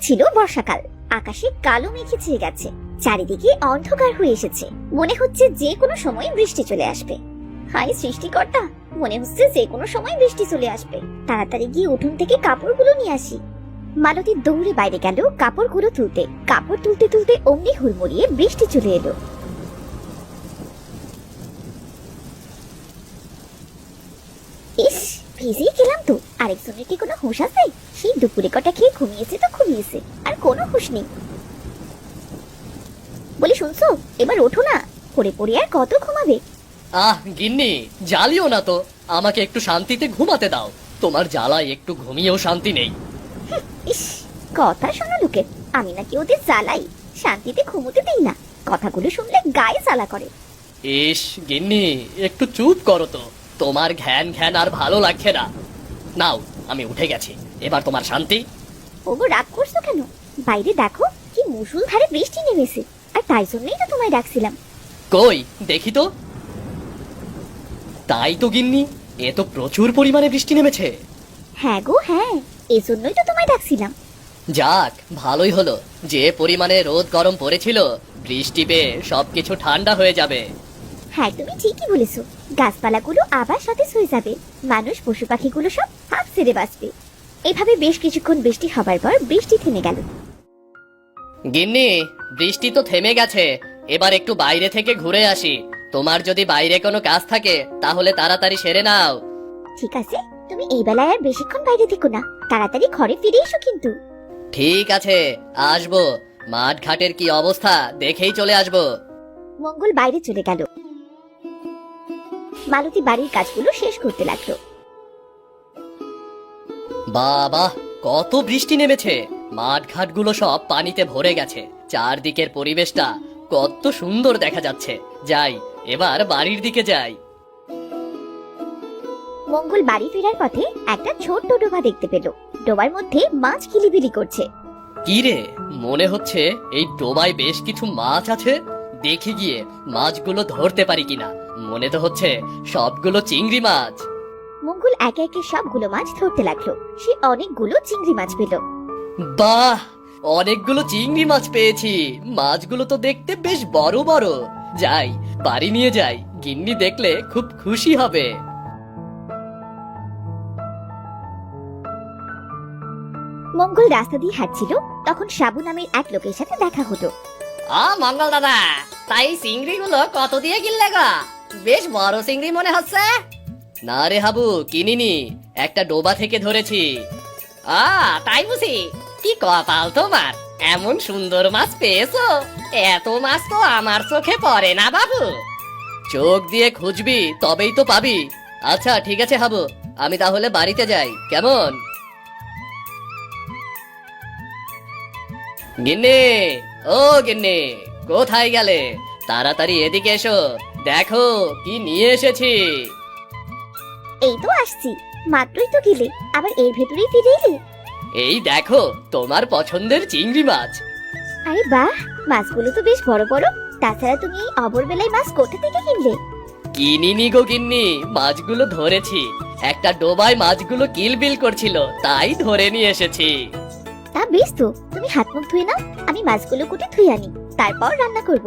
ছিল বর্ষাকাল। আকাশে কালো মেঘে ছেয়ে গেছে, চারিদিকে অন্ধকার হয়ে এসেছে। মনে হচ্ছে যে কোনো সময় বৃষ্টি চলে আসবে। হায় সৃষ্টিকর্তা, মনে হচ্ছে যে কোনো সময় বৃষ্টি চলে আসবে। তাড়াতাড়ি গিয়ে উঠোন থেকে কাপড়গুলো নিয়ে আসি। মালতী দৌড়ে বাইরে গেল কাপড়গুলো তুলতে। কাপড় তুলতে তুলতে অমনি হুড়মুড়িয়ে বৃষ্টি চলে এলো। ইস, ভিজেই গেলাম তো। আরেকজনের কি কোনো হুঁশ আছে? সেই দুপুরে কটা খেয়ে ঘুমিয়েছে তো ঘুমিয়েছে, আর কোনো হুঁশ নেই। বলি শুনছো, এবার ওঠো না, পড়ে পড়ে আর কত ঘুমাবে? গিন্নি, জ্বালিও না তো, আমাকে একটু শান্তিতে ঘুমাতে দাও। তোমার জ্বালায় একটু ঘুমিয়েও শান্তি নেই। ইস, কথা শোনো লোকের। আমি নাকি ওদের জ্বালাই, শান্তিতে ঘুমোতে দিই না। কথাগুলো শুনলে গায়ে জ্বালা করে। ইস গিন্নি, একটু চুপ করো তো, তোমার ঘ্যান ঘ্যান আর ভালো লাগছে না। নাও, আমি উঠে গেছি, এবার তোমার শান্তি। ওগো, রাগ করছো কেন? বাইরে দেখো কি মুষলধারে বৃষ্টি নেমেছে, আর তাই জন্যই তো তোমায় ডাকছিলাম। কই দেখি তো। তাই তো গিন্নি, এ তো প্রচুর পরিমাণে বৃষ্টি নেমেছে। হ্যাঁ গো হ্যাঁ, এই জন্যই তো তোমায় ডাকছিলাম। যাক, ভালোই হলো। যে পরিমাণে রোদ গরম পড়েছিল, বৃষ্টি পেয়ে সবকিছু ঠান্ডা হয়ে যাবে। হ্যাঁ, তুমি ঠিকই বলেছো। গাছপালাগুলো আবার সতেজ হয়ে যাবে, মানুষ পশু পাখিগুলো সব হাঁপ ছেড়ে বাঁচবে। এভাবে বেশ কিছুক্ষণ বৃষ্টি হবার পর বৃষ্টি থেমে গেল। গিন্নি, বৃষ্টি তো থেমে গেছে, এবার একটু বাইরে থেকে ঘুরে আসি। তোমার যদি বাইরে কোনো কাজ থাকে তাহলে তাড়াতাড়ি সেরে নাও। ঠিক আছে, তুমি এই বেলায় আর বেশিক্ষণ বাইরে থেকো না, তাড়াতাড়ি ঘরে ফিরে এসো কিন্তু। ঠিক আছে, আসবো। মাঠ ঘাটের কি অবস্থা দেখেই চলে আসবো। মঙ্গল বাইরে চলে গেল। মালতী বাড়ির কাজগুলো শেষ করতে লাগলো। বাবা, কত বৃষ্টি নেমেছে! মাঠ ঘাটগুলো সব পানিতে ভরে গেছে। চারদিকের পরিবেশটা কত সুন্দর দেখা যাচ্ছে। যাই, এবার বাড়ির দিকে যাই। মঙ্গল বাড়ি ফেরার পথে একটা ছোট্ট ডোবা দেখতে পেল। ডোবার মধ্যে মাছ কিলিবিলি করছে। কি রে, মনে হচ্ছে এই ডোবায় বেশ কিছু মাছ আছে। দেখি গিয়ে মাছগুলো ধরতে পারি কিনা। মনে তো হচ্ছে সবগুলো চিংড়ি মাছ। মঙ্গল একে একে সবগুলো মাছ ধরতে লাগলো। সে অনেকগুলো চিংড়ি মাছ পেল। বাহ, অনেকগুলো চিংড়ি মাছ পেয়েছি। মাছগুলো তো দেখতে বেশ বড় বড়। যাই, বাড়ি নিয়ে যাই, গিন্নি দেখলে খুব খুশি হবে। মঙ্গল রাস্তা দিয়ে হাঁটছিল, তখন সাবু নামের এক লোকের সাথে দেখা হলো। মঙ্গল দাদা, তাই চিংড়িগুলো কত দিয়ে কিনলে গো? বেশ বড় চিংড়ি মনে হচ্ছে। না রে হাবু, কিনিনি, একটা ডোবা থেকে ধরেছি। তাই বুঝি? কি কপাল তোমার, এমন সুন্দর মাছ পেয়েছো। এত মাছ তো আমার চোখে পড়ে না বাবু। চোখ দিয়ে খুঁজবি তবেই তো পাবি। আচ্ছা ঠিক আছে হাবু, আমি তাহলে বাড়িতে যাই, কেমন? গিন্নি, ও গিন্নি, কোথায় গেলে? তাড়াতাড়ি এদিকে এসো, দেখো কি নিয়ে এসেছি। এই তো আসছি, মাত্রই তো গেলে, আবার এর ভেতরেই ফিরে এলে। এই দেখো তোমার পছন্দের চিংড়ি মাছ। আরে বাহ, মাছগুলো তো বেশ বড় বড়। তাছাড়া তুমি এই অবর বেলায় মাছ কোথা থেকে কিনলে? কিনিনি গো গিন্নি, মাছগুলো ধরেছি। একটা ডোবায় মাছগুলো কিলবিল করছিল, তাই ধরে নিয়ে এসেছি। তা বেশ তো, তুমি হাত মুখ ধুয়ে নাও, আমি মাছগুলো কুটে ধুয়ে আনি, তারপর রান্না করব।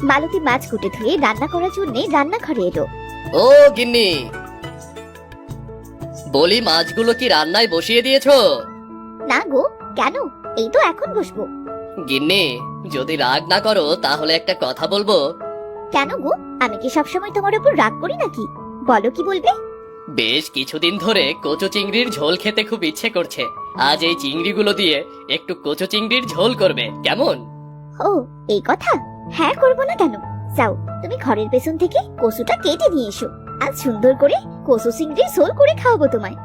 মালতী মাছ কুটে ধুয়ে রান্না করার জন্য রান্নাঘরে এলো। ও গিন্নি, বলি মাছগুলো কি রান্নায় বসিয়ে দিয়েছো? না গো, কেন? এই তো এখন বসবো। গিন্নি, যদি রাগ না করো তাহলে একটা কথা বলবো। কেন গো, আমি কি সবসময় তোমার উপর রাগ করি নাকি? বলো, কি বলবে? বেশ কিছুদিন ধরে কচু চিংড়ির ঝোল খেতে খুব ইচ্ছে করছে। আজ এই চিংড়িগুলো দিয়ে একটু কচু চিংড়ির ঝোল করবে, কেমন? ও, এই কথা? হ্যাঁ, করবো না কেন। যাও, তুমি ঘরের পেছন থেকে কচুটা কেটে নিয়ে এসো। আজ সুন্দর করে কচু চিংড়ির ঝোল করে খাওয়াবো তোমায়।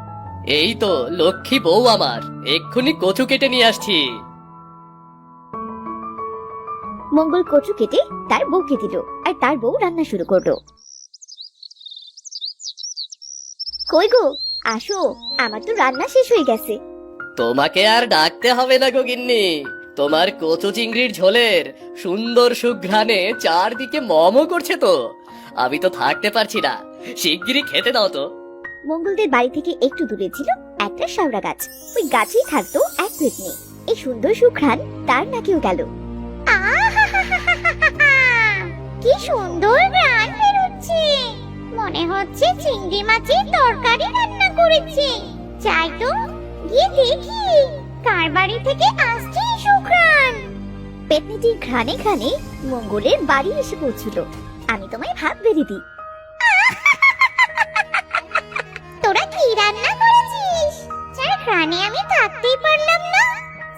এই তো লক্ষ্মী বউ আমার, এক্ষুনি কচু কেটে নিয়ে আসছি। মঙ্গল কচু কেটে তার বউকে দিল, আর তার বউ রান্না শুরু করলো। কই গো, আসো, আমার তো রান্না শেষ হয়ে গেছে। তোমাকে আর ডাকতে হবে না গো গিন্নি, তোমার কচু চিংড়ির ঝোলের সুন্দর সুঘ্রাণে চারদিকে মমো করছে তো। আমি তো থাকতে পারছি না, শিগগিরই খেতে দাও তো। মঙ্গলদের বাড়ি থেকে একটু দূরে ছিল একটা শাওড়া গাছ। ওই গাছেই থাকতো এক পেতনি, এই সুন্দর সুঘ্রাণ তার নাকেও গেল। কি সুন্দর ঘ্রাণ বেরোচ্ছে, মনে হচ্ছে চিংড়ি মাছের তরকারি রান্না করেছে। যাই তো, গিয়ে দেখি কার বাড়ি থেকে আসছে এই সুঘ্রাণ। পেতনিটির ঘ্রাণে ঘ্রাণে মঙ্গলের বাড়ি এসে পৌঁছল। আমি তোমায় ভাত বেড়ে দিই। তোরা কি রান্না করেছিস? যার ঘ্রাণে আমি থাকতেই পারলাম না,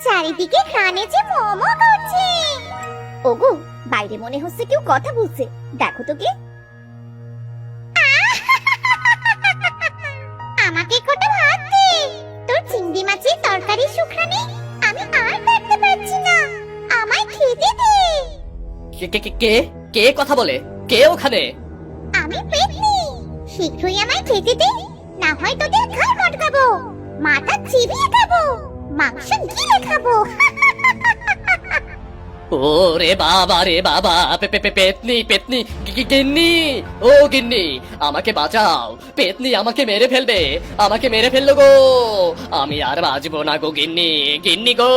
চারিদিকে ঘ্রাণে যে মোমো করছে। ওগো, বাইরে মনে হচ্ছে কেউ কথা বলছে, দেখো তো কে। আমাকে কটা ভাত দে, তোর চিংড়ি মাছের তরকারি সুঘ্রাণে আমি আর থাকতে পারছি না, আমায় খেতে দে। কে কে কে- কে কে কথা বলে? কে ওখানে? আমি পেতনি, শীঘ্রই আমায় খেতে দে, না হয় তোদের ঘাড় মটকাবো, মাথা চিবিয়ে খাবো, মাংস গিলে খাবো। ও রে বাবা রে বাবা, পেতনি পেতনি, গিন্নি, ও গিন্নি, আমাকে বাঁচাও, পেতনি আমাকে মেরে ফেলবে, আমাকে মেরে ফেললো গো, আমি আর বাঁচবো না গো গিন্নি, গিন্নি গো।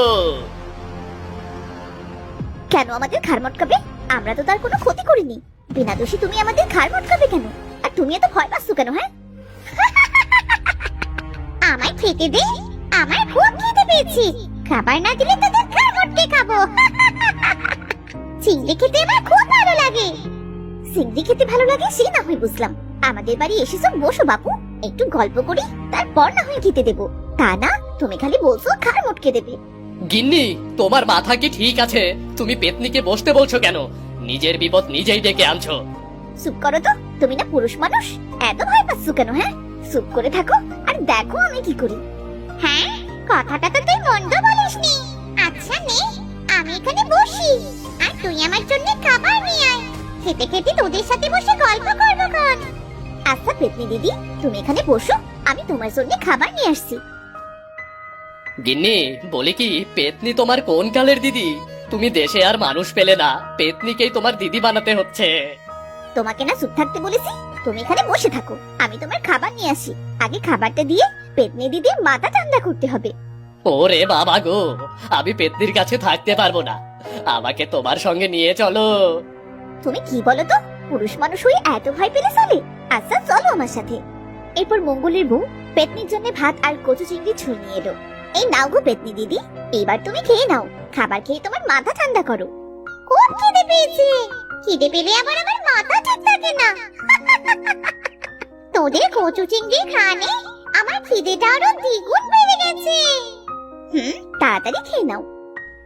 কেন আমাদের ঘাড় মটকাবে? আমরা তো তার কোনো ক্ষতি করিনি, বিনা দোষী তুমি আমাদের ঘাড় মটকাবে কেন? আর তুমি এত ভয় পাচ্ছ কেন? হ্যাঁ, আমায় খেতে দে, আমার খুব খিদে পেয়েছে, খাবার না দিলে তোদের ঘাড় মটকে খাবো। চিংড়ি খেতে আমার খুব ভালো লাগে। চিংড়ি খেতে ভালো লাগে সে না হয় বুঝলাম, আমাদের বাড়ি এসেছো, বসো বাপু, একটু গল্প করি, তারপর না হয় খেতে দেবো। তা না, তুমি খালি বলছো ঘাড় মটকে দেবে। গিন্নি, তোমার মাথা কি ঠিক আছে? তুমি পেতনিকে বসতে বলছো কেন? নিজের বিপদ নিজেই ডেকে আনছো। চুপ করো তো, তুমি না পুরুষ মানুষ, এত ভয় পাচ্ছ কেন? হ্যাঁ, চুপ করে থাকো আর দেখো আমি কি করি। হ্যাঁ, কথাটা তো তুই মন্দ বলিসনি। আচ্ছা নে, আমি এখানে বসি, আর তুই আমার জন্য খাবার নিয়ে আয়, খেতে খেতে তোদের সাথে বসে গল্প করবো খন। আচ্ছা পেতনি দিদি, তুমি এখানে বসো, আমি তোমার জন্য খাবার নিয়ে আসছি। গিন্নি, বলি কি, পেতনি তোমার কোন কালের দিদি? তুমি দেশে আর মানুষ পেলে না, পেতনিকেই তোমার দিদি বানাতে হচ্ছে। তোমাকে না চুপ থাকতে বলেছি, তুমি এখানে বসে থাকো, আমি তোমার খাবার নিয়ে আসি। আগে খাবারটা দিয়ে পেতনি দিদির মাথা ঠান্ডা করতে হবে। ওরে বাবা গো, আমি পেতনির কাছে থাকতে পারবো না, আমাকে তোমার সঙ্গে নিয়ে চলো। তুমি কি বলো তো, পুরুষ মানুষ হয়ে এত ভয় পেলে চলে? আচ্ছা চলো আমার সাথে। এরপর মঙ্গলের বউ পেতনির জন্য ভাত আর কচু চিংড়ি ঝোল নিয়ে এলো। এই নাও গো পেতনি দিদি, এবার তুমি খেয়ে নাও, খাবার খেয়ে তোমার মাথা ঠান্ডা করো। খুব খিদে পেয়েছে, খিদে পেলে আবার আমার মাথা ঠিক থাকে না। তোদের কচু চিংড়ি খানে আমার খিদেটা আরো দ্বিগুণ বেড়ে গেছে। তাড়াতাড়ি খেয়ে নাও।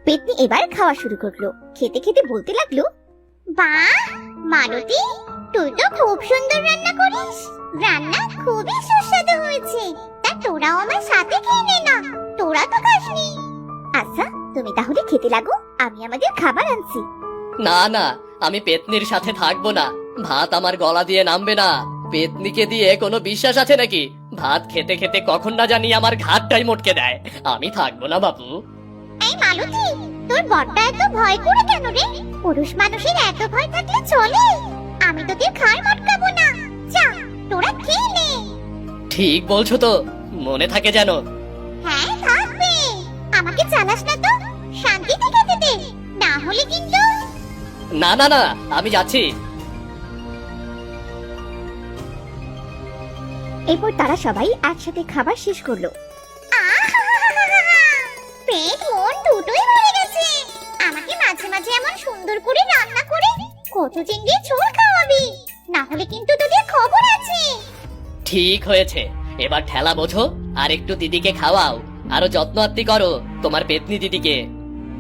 পেতনি এবার খাওয়া শুরু করলো, খেতে খেতে বলতে লাগলো, বাহ মালতী, তুই তো খুব সুন্দর রান্না করিস, রান্না খুবই সুস্বাদু হয়েছে, তা তোরাও আমার সাথে খেয়ে নে না, তোরা তো খাসনি। আচ্ছা তুমি তাহলে খেতে লাগো, আমি আমাদের খাবার আনছি। না না, আমি পেতনির সাথে থাকবো না, ভাত আমার গলা দিয়ে নামবে না। পেতনিকে দিয়ে কোনো বিশ্বাস আছে নাকি? ভাত খেতে খেতে কখন না জানি আমার ঘাটটাই মটকে দেয়, আমি থাকবো না বাবু। এই মালতী, তোর বড়টা এত ভয় করে কেন রে? পুরুষ মানুষের এত ভয় থাকলে চলে? আমি তোদের ঘাড় মটকাবো না, যা তোরা খেয়ে নে। ঠিক বলছো তো, মনে থাকে যেন। হ্যাঁ থাকবে, আমাকে চালাস না তো, শান্তিতে খেতে দে, না হলে কিন্তু। না না না, আমি যাচ্ছি। এরপর তারা সবাই একসাথে খাবার শেষ করলো। পেট মন দুটোই ভরে গেছে, আমাকে মাঝে মাঝে এমন সুন্দর করে রান্না করে কচু চিংড়ি ঝোল খাওয়াবি, না হলে কিন্তু তোদের খবর আছে। ঠিক হয়েছে, এবার ঠেলা বোঝো আর একটু দিদিকে খাওয়াও, আরো যত্ন আত্তি করো তোমার পেতনি দিদিকে।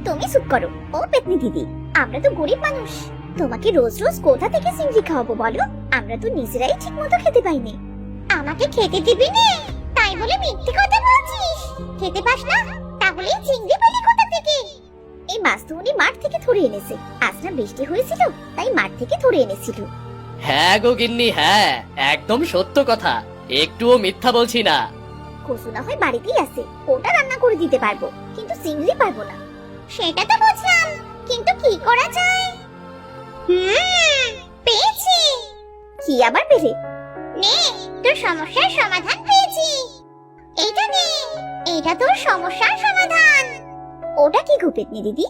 তুমি চুপ করো ও পেতনি দিদি, আমরা তো গরিব মানুষ, তোমাকে রোজ রোজ কোথা থেকে চিংড়ি খাওয়াবো বলো? আমরা তো নিজেরাই ঠিক মতো খেতে পাইনি। আমাকে খেতে দিবি না তাই বলে মিথ্যে কথা বলছিস? খেতে পাস না তাহলে চিংড়ি পেলি কোথা থেকে? এই মাছ তো উনি মাঠ থেকে ধরে এনেছে, আজ না বৃষ্টি হয়েছিল তাই মাঠ থেকে ধরে এনেছিল। হ্যাঁ গো গিন্নি, হ্যাঁ একদম সত্য কথা, একটুও মিথ্যা বলছি না। কচু না হয় বাড়িতেই আছে, ওটা রান্না করে দিতে পারবো, কিন্তু চিংড়ি পারবো না। সেটা তো বুঝলাম, কিন্তু কি করা যায়? পেয়েছি। কি আবার পেলে? নে, তোর সমস্যার সমাধান পেয়েছি। এইটা নে, এটা তোর সমস্যার সমাধান। ওটা কি গো পেতনি দিদি?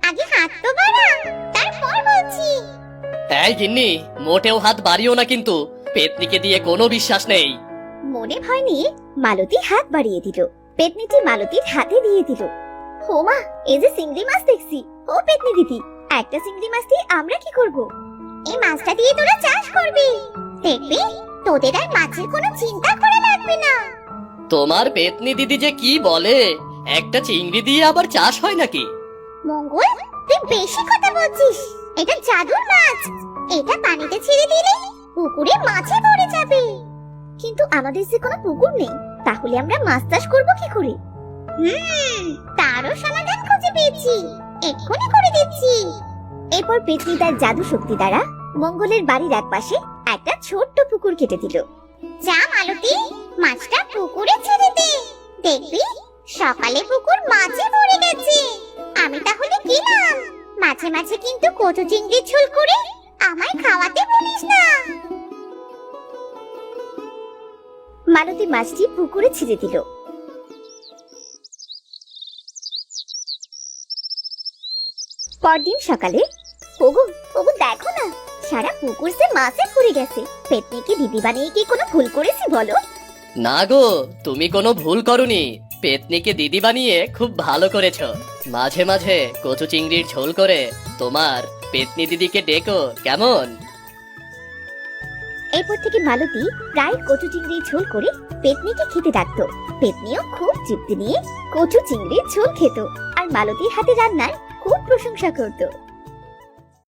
আগে হাত তো বাড়া, তারপর বলছি। এই গিন্নি, মোটেও হাত বাড়িও না কিন্তু, পেতনিকে দিয়ে কোনো বিশ্বাস নেই। মনে ভয় নিয়ে মালতী হাত বাড়িয়ে দিল। পেতনিটি মালতীর হাতে দিয়ে দিল। হোমা, এই যে চিংড়ি মাছ দেখছি। ও পেতনি দিদি, একটা চিংড়ি মাছ দিয়ে আমরা কি করব? এই মাছটা দিয়ে তোরা চাষ করবি, দেখবি তোদের আর মাছের কোনো চিন্তা করা লাগবে না। তোমার পেতনি দিদি যে কি বলে, একটা চিংড়ি দিয়ে আবার চাষ হয় নাকি? মঙ্গল, তুই বেশি কথা বলছিস। এটা জাদুর মাছ, এটা পানিতে ছেড়ে দিলে পুকুরে মাছে ভরে যাবে। কিন্তু আমাদের যে কোনো পুকুর নেই, তাহলে আমরা মাছ চাষ করব কি করে? তারও সমাধান খুঁজে পেয়েছি, এক্ষুনি করে দিচ্ছি। এরপর পেতনি তার জাদু শক্তি দ্বারা মঙ্গলের বাড়ির একপাশে একটা ছোট্ট পুকুর কেটে দিল। যা মালতী, মাছটা পুকুরে ছেড়ে দে, দেখবি সকালে পুকুর মাছে ভরে গেছে। আমি তাহলে গেলাম। মাঝে মাঝে কিন্তু কচু চিংড়ির ঝোল করে আমায় খাওয়াতে ভুলিস না। মালতী মাছটি পুকুরে ছেড়ে দিল। পরদিন সকালে, ওগো ওগো দেখো না, সারা পুকুর যে মাছে ভরে গেছে। পেতনিকে দিদি বানিয়ে কি কোনো ভুল করেছি বলো? না গো, তুমি কোনো ভুল করনি। পেতনিকে দিদি বানিয়ে খুব ভালো করেছো। মাঝে মাঝে কচু চিংড়ির ঝোল করে তোমার পেতনি দিদিকে ডেকো, কেমন? এরপর থেকে মালতী প্রায় কচু চিংড়ির ঝোল করে পেতনিকে খেতে ডাকতো। পেতনিও খুব তৃপ্তি নিয়ে কচু চিংড়ির ঝোল খেত আর মালতীর হাতে রান্নার খুব প্রশংসা করতো।